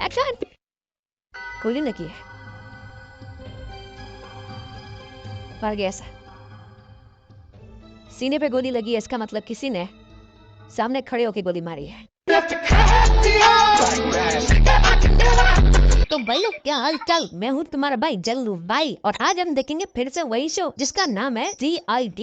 Action. गोली लगी है, मर गया ऐसा। सीने पे गोली लगी है, इसका मतलब किसी ने सामने खड़े होकर गोली मारी है। तो भाई लोग क्या हाल चाल, मैं हूँ तुम्हारा भाई जल्लू भाई, और आज हम देखेंगे फिर से वही शो जिसका नाम है CID।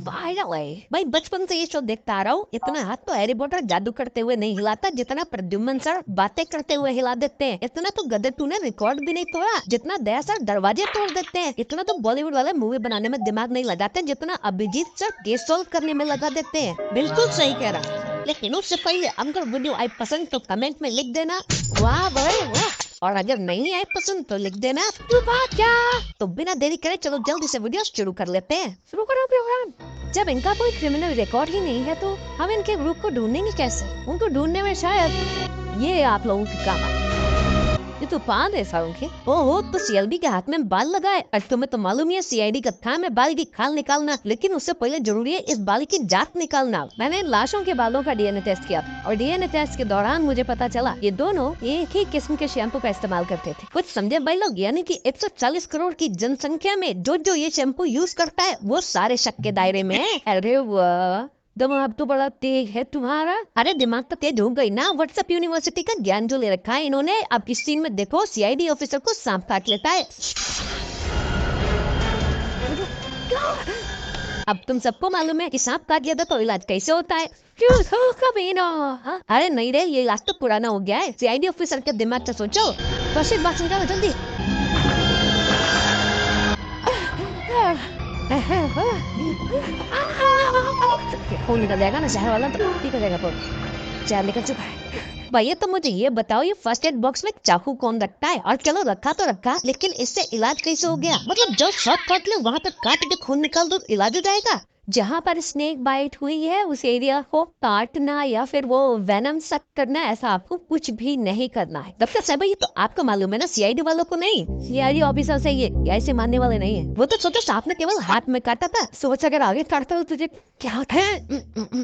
भाई बचपन से ये शो देखता आ रहा हूँ। इतना हाथ तो हैरी पॉटर जादू करते हुए नहीं हिलाता जितना प्रद्युम्न सर बातें करते हुए हिला देते हैं। इतना तो गदर तूने रिकॉर्ड भी नहीं तोड़ा जितना दया सर दरवाजे तोड़ देते हैं। इतना तो बॉलीवुड वाले मूवी बनाने में दिमाग नहीं लगाते जितना अभिजीत सर केस सॉल्व करने में लगा देते हैं। बिल्कुल सही कह रहा, लेकिन उससे पहले अगर वीडियो आई पसंद तो कमेंट में लिख देना वाह भाई वाह, और अगर नहीं आए पसंद तो लिख देना तू बात क्या। तो बिना देरी करे चलो जल्दी से वीडियो शुरू कर लेते हैं। शुरू करो प्रोग्राम। जब इनका कोई क्रिमिनल रिकॉर्ड ही नहीं है तो हम इनके ग्रुप को ढूंढेंगे कैसे? उनको ढूंढने में शायद ये आप लोगों की काम है। ये तो पान है सारों के। ओहो, तो CLB के हाथ में बाल लगाए। और तुम्हें तो मालूम है CID का काम है बाल की खाल निकालना, लेकिन उससे पहले जरूरी है इस बाल की जात निकालना। मैंने लाशों के बालों का DNA टेस्ट किया और DNA टेस्ट के दौरान मुझे पता चला ये दोनों एक ही किस्म के शैम्पू का इस्तेमाल करते थे। कुछ समझे भाई लोग, यानी कि 140 करोड़ की जनसंख्या में जो ये शैम्पू यूज करता है वो सारे शक के दायरे में है। अरे वाह, दिमाग तो बड़ा तेज है तुम्हारा। अरे दिमाग तो तेज हो गई ना, व्हाट्सएप यूनिवर्सिटी का ज्ञान जो ले रखा है इन्होंने। अब किस सीन में देखो CID ऑफिसर को सांप काट लेता है। अब तुम सबको मालूम है कि सांप काट लिया तो इलाज कैसे होता है। हाँ? अरे नहीं रे, ये इलाज तो पुराना हो गया है। CID ऑफिसर के दिमाग से सोचो। बात निकालो जल्दी। खून निकल जाएगा ना जहर वाला, तो ठीक हो जाएगा। पर जहर निकल चुका है। भैया तो मुझे ये बताओ, ये फर्स्ट एड बॉक्स में चाकू कौन रखता है? और चलो रखा तो रखा, लेकिन इससे इलाज कैसे हो गया? मतलब जो शॉट काट ले वहाँ तक काट के खून निकाल दो, इलाज हो जाएगा। जहाँ पर स्नेक बाइट हुई है उस एरिया को काटना या फिर वो वेनम सक करना, ऐसा आपको कुछ भी नहीं करना है। तब तक सब ये तो आपको मालूम है ना, CID वालों को नहीं। CID ऑफिसर से ये ऐसे मानने वाले नहीं है। वो तो सोचो सांप ने केवल हाथ में काटा था, सोच अगर आगे काटता तो तुझे क्या होता है।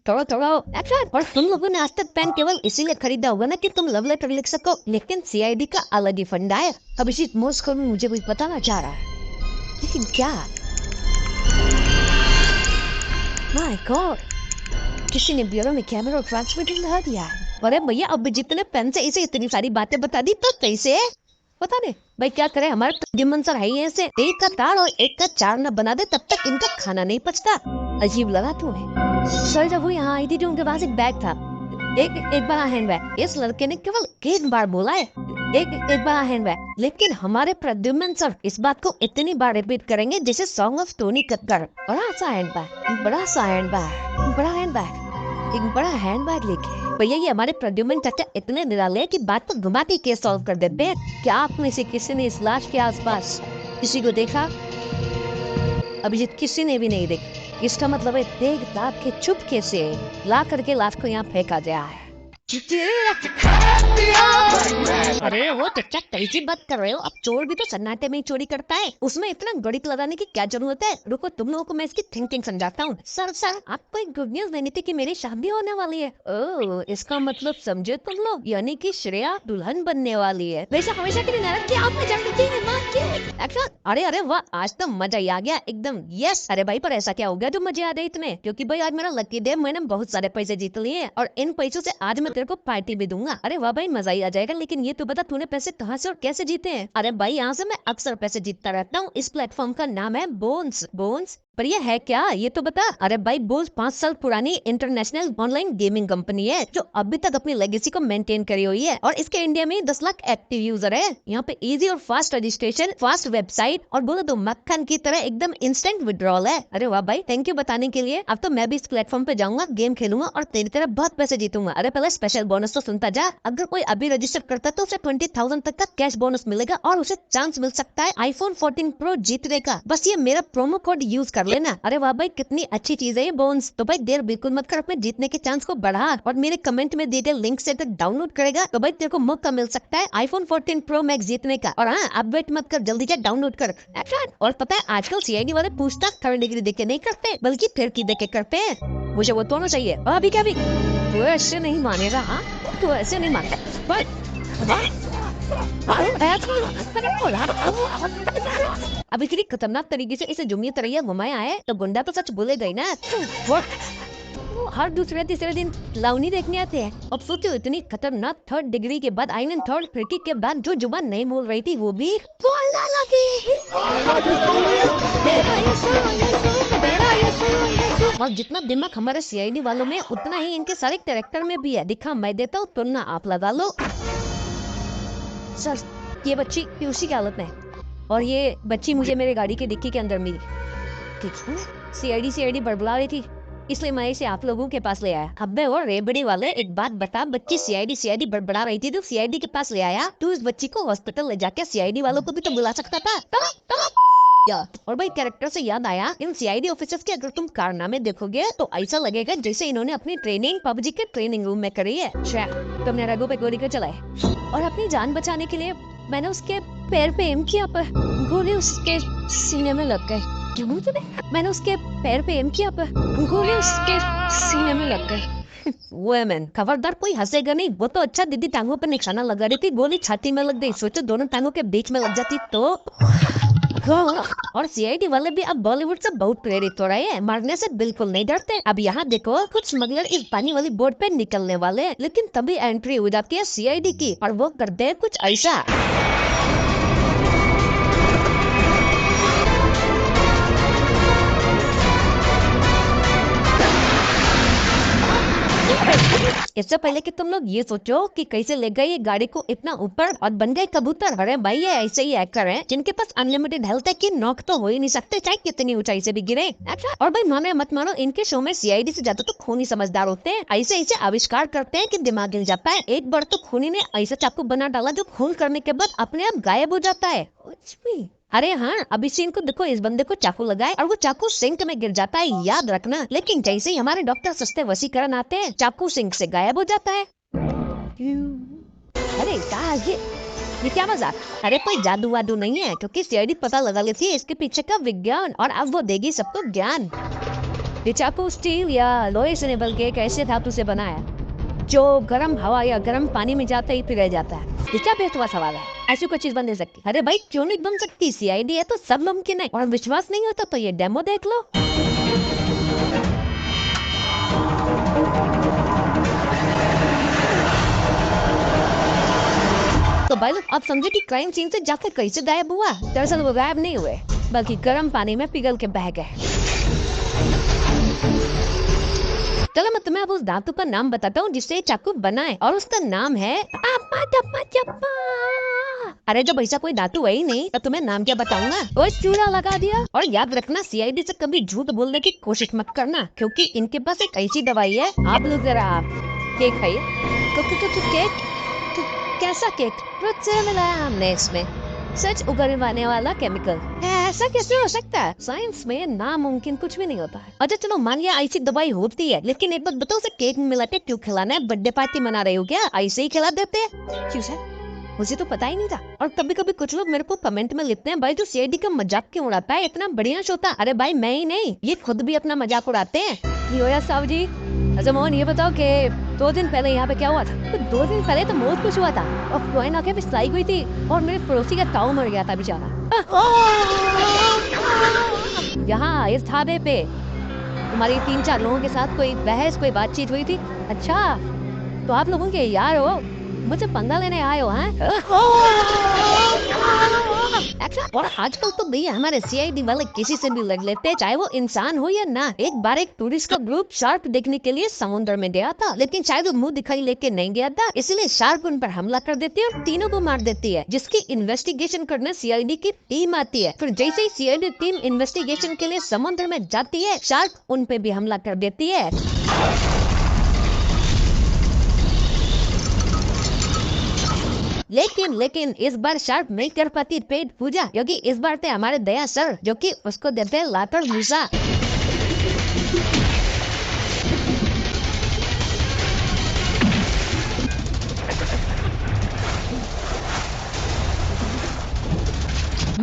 थोड़ा और तुम लोगों ने आज तक पेन केवल इसीलिए खरीदा होगा ना कि तुम लव लेटर लिख सको, लेकिन CID का अलग ही फंडा है। अभिजीत मोस्को में मुझे कुछ बताना चाह रहा है, लेकिन क्या? माय गॉड, किसी ने ब्यूरो में कैमरा और ट्रांसमीटर लगा दिया है। अरे भैया, अब जितने पेन से इसे इतनी सारी बातें बता दी तो कैसे? पता नहीं भाई क्या करे, हमारे प्रद्युम्न सर है ही ऐसे। एक का तार और एक का चार न बना दे तब तक इनका खाना नहीं पचता। अजीब लगा तुम्हें? सर जब वो यहाँ आई थी तो उनके पास एक बैग था, एक बड़ा हैंडबैग। इस लड़के ने केवल एक बार बोला है एक बड़ा हैंडबैग, लेकिन हमारे प्रद्युम्न सर इस बात को इतनी बार रिपीट करेंगे जैसे सॉन्ग ऑफ टोनी कक्कर। बड़ा सा हैंडबैग, बड़ा सा हैंडबैग, बड़ा हैंडबैग, एक बड़ा हैंडबैग लेके। भैया ये हमारे प्रद्युम्न चाचा इतने निराले हैं कि बात को घुमा के केस सॉल्व कर देते हैं। क्या आप में से किसी ने इस लाश के आसपास किसी को देखा? अभिजीत किसी ने भी नहीं देखा। इसका मतलब है देख दाग के चुपके से ला करके लाश को यहाँ फेंका गया है। अरे वो चचा कैसी बात कर रहे हो? अब चोर भी तो सन्नाटे में ही चोरी करता है, उसमें इतना गणित लगाने की क्या जरूरत है? रुको तुम लोगों को मैं इसकी थिंकिंग समझाता हूँ। सर आपको एक गुड न्यूज देनी थी कि मेरी शादी होने वाली है। ओह, इसका मतलब समझे तुम लोग, यानी कि श्रेया दुल्हन बनने वाली है। वैसे हमेशा के लिए नाराज क्या आपने जान ली थी? अरे वाह, आज तो मजा ही आ गया एकदम। यस। अरे भाई पर ऐसा क्या हो गया जो मजे आ गए इतने? क्योंकि भाई आज मेरा लकी डे, मैंने बहुत सारे पैसे जीत लिए और इन पैसों से आज मैं तेरे को पार्टी भी दूंगा। अरे वाह भाई, मजा ही आ जाएगा। लेकिन ये तो बता तूने पैसे कहाँ से और कैसे जीते हैं? अरे भाई यहाँ से मैं अक्सर पैसे जीतता रहता हूँ। इस प्लेटफॉर्म का नाम है बोन्स। पर ये है क्या, ये तो बता। अरे भाई बोन्स 5 साल पुरानी इंटरनेशनल ऑनलाइन गेमिंग कंपनी है जो अभी तक अपनी लेगेसी को मेंटेन करी हुई है, और इसके इंडिया में 10 लाख एक्टिव यूजर है। यहाँ पे इजी और फास्ट रजिस्ट्रेशन, फास्ट वेबसाइट, और बोलो तो मक्खन की तरह एकदम इंस्टेंट विड्रॉल है। अरे वाह भाई, थैंक यू बताने के लिए। अब तो मैं भी इस प्लेटफॉर्म पे जाऊंगा, गेम खेलूंगा और तेरी तरह बहुत पैसे जीतूंगा। अरे पहले स्पेशल बोनस तो सुनता जा। अगर कोई अभी रजिस्टर करता है तो उसे 20,000 तक का कैश बोनस मिलेगा और उसे चांस मिल सकता है iPhone 14 Pro जीतने का। बस ये मेरा प्रोमो कोड यूज कर लेना। अरे वाह भाई, कितनी अच्छी चीज है ये बोन्स। तो भाई देर बिल्कुल मत कर, अपने जीतने के चांस को बढ़ा और मेरे कमेंट में दिए गए लिंक से तक डाउनलोड करेगा तो भाई तेरे को मौका मिल सकता है iPhone 14 Pro Max जीतने का। और हाँ, अब वेट मत कर, जल्दी जा डाउनलोड कर। और पता है आजकल CID वाले पूछताछ थर्ड डिग्री देख के नहीं करते, बल्कि फिर की देख के करते हैं। मुझे वो दोनों चाहिए। अभी क्या भी तू ऐसे नहीं मानेगा? हाँ, तू ऐसे नहीं मानता। अब इतनी खतरनाक तरीके से इसे जुम्मी तरैया घुमाया है तो गुंडा तो सच बोले गई ना। वो हर दूसरे तीसरे दिन लावनी देखने आते हैं। अब सोचो इतनी खतरनाक 3rd डिग्री के बाद आई मीन 3rd खिड़की के बाद जो जुबान नहीं बोल रही थी वो भी बोलने लगी। और जितना दिमाग हमारे सीआईडी वालों में उतना ही इनके सारे कैरेक्टर में भी है। दिखा मैं देता हूँ, तुलना आप लगा लो। सर ये बच्ची पीयूसी की हालत में और ये बच्ची मुझे मेरे गाड़ी के डिक्की के अंदर मिली। सीआईडी बड़बड़ा रही थी इसलिए मैं इसे आप लोगों के पास ले आया। अबे और रेबड़ी वाले एक बात बता, बच्ची सीआईडी बड़बड़ा रही थी तो सीआईडी के पास ले आया। तू इस बच्ची को हॉस्पिटल ले जाके सीआईडी वालों को भी तो बुला सकता था। और भाई कैरेक्टर से याद आया, इन सीआईडी ऑफिसर्स के अगर तुम कारनामे देखोगे तो ऐसा लगेगा जैसे इन्होंने अपनी ट्रेनिंग पबजी के ट्रेनिंग रूम में करी है। तुमने रघु पे गोली कर चलाए और अपनी जान बचाने के लिए मैंने उसके पैर पे एम किया पर गोली उसके सीने में लग गई। मैंने उसके पैर पे एम किया पर गोली उसके सीने में लग गई। वुमेन खबरदार कोई हंसेगा नहीं। वो तो अच्छा दीदी टांगों पर निशाना लगा रही थी, गोली छाती में लग गई। सोचो दोनों टांगों के बीच में लग जाती तो। और सीआईडी वाले भी अब बॉलीवुड से बहुत प्रेरित हो रहे हैं, मरने से बिल्कुल नहीं डरते। अब यहाँ देखो कुछ स्मगलर इस पानी वाली बोट पे निकलने वाले हैं, लेकिन तभी एंट्री हो जाती है सीआईडी की और वो करते हैं कुछ ऐसा। इससे पहले कि तुम लोग ये सोचो कि कैसे ले गए ये गाड़ी को इतना ऊपर और बन गए कबूतर। अरे भाई ये ऐसे ही एक्टर हैं जिनके पास अनलिमिटेड हेल्थ है कि नॉक तो हो ही नहीं सकते चाहे कितनी ऊंचाई से भी गिरे। अच्छा और भाई मानो मत मानो, इनके शो में सीआईडी से ज्यादा तो खूनी समझदार होते हैं। ऐसे ऐसे आविष्कार करते हैं कि दिमाग हिल जाता है। एक बार तो खूनी ने ऐसा चाकू बना डाला जो खून करने के बाद अपने आप गायब हो जाता है। अरे हाँ अभी सीन को देखो, इस बंदे को चाकू लगाए और वो चाकू सिंक में गिर जाता है, याद रखना। लेकिन जैसे ही हमारे डॉक्टर सस्ते वसीकरण आते हैं चाकू सिंक से गायब हो जाता है। अरे क्या ये क्या मजाक। अरे कोई जादू वादू नहीं है क्योंकि सीआईडी पता लगा लेती है इसके पीछे का विज्ञान और अब वो देगी सबको ज्ञान। ये चाकू स्टील या लोहे से नहीं बल्कि एक ऐसे धातु से बना है जो गर्म हवा या गर्म पानी में जाते ही पिघल जाता है। ये क्या बेहतरीन सवाल है, ऐसी कोई चीज बन सकती? अरे भाई क्यों नहीं बन सकती, सीआईडी है तो सब मुमकिन है। और विश्वास नहीं होता तो ये डेमो देख लो। तो भाई आप समझे कि क्राइम सीन से जाकर कैसे गायब हुआ। दरअसल वो गायब नहीं हुए बल्कि गर्म पानी में पिघल के बह गए। चलो मैं तुम्हें अब उस धातु का नाम बताता हूँ जिससे चाकू बना है और उसका नाम है अरे जब ऐसा कोई धातु है ही नहीं तो तुम्हें नाम क्या बताऊंगा। वो चूड़ा लगा दिया। और याद रखना सीआईडी से कभी झूठ बोलने की कोशिश मत करना क्योंकि इनके पास एक ऐसी दवाई है। आप लोग जरा आप केक खाइए। केक कैसा केक? फ्रूट से मिलाया हमने इसमें सच उगलवाने वाला केमिकल। ऐसा कैसे हो सकता है? साइंस में नामुमकिन कुछ भी नहीं होता है। अच्छा चलो मान लिया ऐसी दवाई होती है, लेकिन एक बात बताओ उसे केक में मिलाते क्यों खिलाना है? बर्थडे पार्टी मना रहे हो क्या? ऐसे ही खिला देते हैं। क्यों सर? मुझे तो पता ही नहीं था। और कभी कभी कुछ लोग मेरे को कमेंट में लिखते हैं भाई जो सीआईडी का मजाक क्यों उड़ाता है, इतना बढ़िया शो था। अरे भाई मैं ही नहीं, ये खुद भी अपना मजाक उड़ाते हैं। साहब जी अच्छा मोहन ये बताओ कि 2 दिन पहले यहाँ पे क्या हुआ था? तो 2 दिन पहले तो बहुत कुछ हुआ था और कोई ना पिसाई हुई थी और मेरे पड़ोसी का ताऊ मर गया था बेचारा। यहाँ इस ढाबे पे तुम्हारी 3-4 लोगों के साथ कोई बहस कोई बातचीत हुई थी? अच्छा तो आप लोगों के यार हो, मुझे पंगा लेने आए हो हैं? और आजकल तो भैया हमारे सीआईडी वाले किसी से भी लग लेते हैं चाहे वो इंसान हो या ना। एक बार एक टूरिस्ट का ग्रुप शार्क देखने के लिए समुद्र में गया था, लेकिन शायद वो मुंह दिखाई लेके नहीं गया था, इसलिए शार्क उन पर हमला कर देती है और तीनों को मार देती है, जिसकी इन्वेस्टिगेशन करने सीआईडी की टीम आती है। फिर जैसे ही सीआईडी टीम इन्वेस्टिगेशन के लिए समुद्र में जाती है शार्क उन पे भी हमला कर देती है। लेकिन इस बार शार्क नहीं कर पाती पेट पूजा क्योंकि इस बार थे हमारे दया सर जो कि उसको देते लाकर मूसा।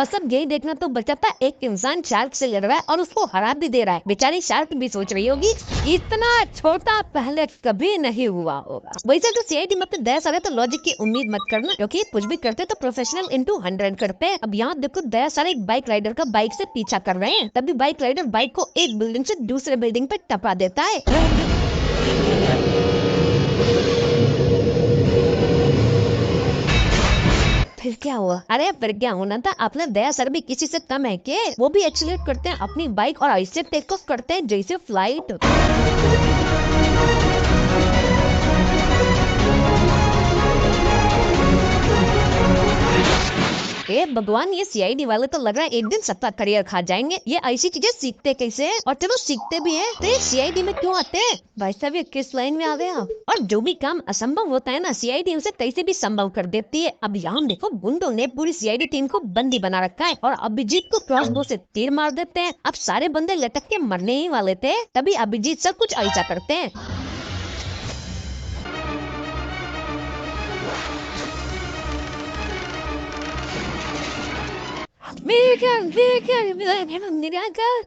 बस अब यही देखना तो बचा था, एक इंसान शार्क से लड़ रहा है और उसको हरा भी दे रहा है। बेचारी शार्क भी सोच रही होगी इतना छोटा पहले कभी नहीं हुआ होगा। वैसे तो सीआईडी में अपने दया सारे तो लॉजिक की उम्मीद मत करना, क्योंकि कुछ भी करते तो प्रोफेशनल इनटू 100 करते हैं। अब यहाँ देखो दया सारे एक बाइक राइडर का बाइक से पीछा कर रहे हैं, तभी बाइक राइडर बाइक को एक बिल्डिंग से दूसरे बिल्डिंग पे टपा देता है। फिर क्या हुआ? अरे फिर क्या होना था, अपने दया सर भी किसी से कम है के? वो भी एक्सीलेट करते हैं अपनी बाइक और ऐसे टेक ऑफ करते हैं जैसे फ्लाइट। ए भगवान, ये सीआईडी वाले तो लग रहा है एक दिन सबका करियर खा जाएंगे। ये ऐसी चीजें सीखते कैसे हैं? और चलो सीखते भी हैं तो सीआईडी में क्यों आते हैं? भाई साहब ये किस लाइन में आ गए आप? और जो भी काम असंभव होता है ना, सीआईडी उसे कैसे भी संभव कर देती है। अब यहाँ देखो गुंडों ने पूरी सीआईडी टीम को बंदी बना रखा है और अभिजीत को क्रॉसबो से तीर मार देते हैं। अब सारे बंदे लटक के मरने ही वाले थे, तभी अभिजीत सब कुछ ऐसा करते हैं।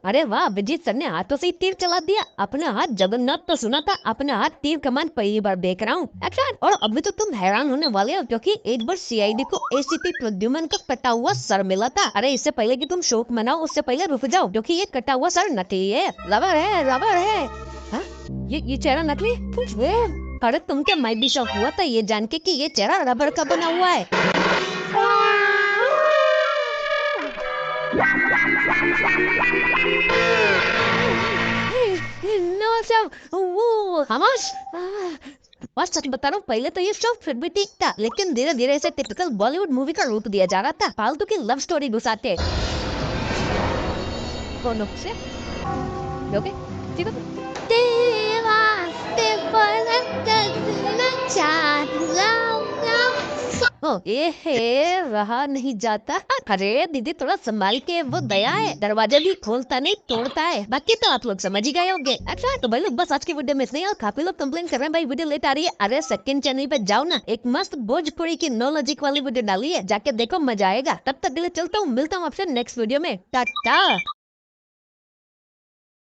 अरे वाह, अभिजीत सर ने हाथों से ही तीर चला दिया। अपना हाथ जगन्नाथ तो सुना था, अपना हाथ तीर कमान पहली बार देख रहा हूँ। अच्छा, और अभी तो तुम हैरान होने वाले हो, क्योंकि एक बार सीआईडी को एसीपी प्रद्युमन का कटा हुआ सर मिला था। अरे इससे पहले कि तुम शोक मनाओ उससे पहले रुक जाओ, क्योंकि ये कटा हुआ सर नकली है। रबर है, रबर है। हा? ये चेहरा नकली? अरे तुम क्या, मैं भी शौक हुआ था ये जान के कि ये चेहरा रबर का बना हुआ है। बस सच बता रहा हूँ, पहले तो ये शो फिर भी ठीक था, लेकिन धीरे धीरे इसे टिपिकल बॉलीवुड मूवी का रूप दिया जा रहा था। फालतू की लव स्टोरी घुसाते। कौन से? ओके, ठीक है। ये है रहा नहीं जाता। अरे दीदी थोड़ा संभाल के, वो दया है, दरवाजा भी खोलता नहीं तोड़ता है। बाकी तो आप लोग समझ ही गए होंगे। अच्छा तो भाई लोग बस आज की वीडियो में इतना ही। काफी लोग कंप्लेन कर रहे हैं भाई वीडियो लेट आ रही है। अरे सेकंड चैनल पे जाओ ना, एक मस्त भोजपुरी की नो लॉजिक वाली वीडियो डाली है, जाके देखो मजा आएगा। तब तक के लिए चलता हूँ, मिलता हूँ आपसे नेक्स्ट वीडियो में। टाटा।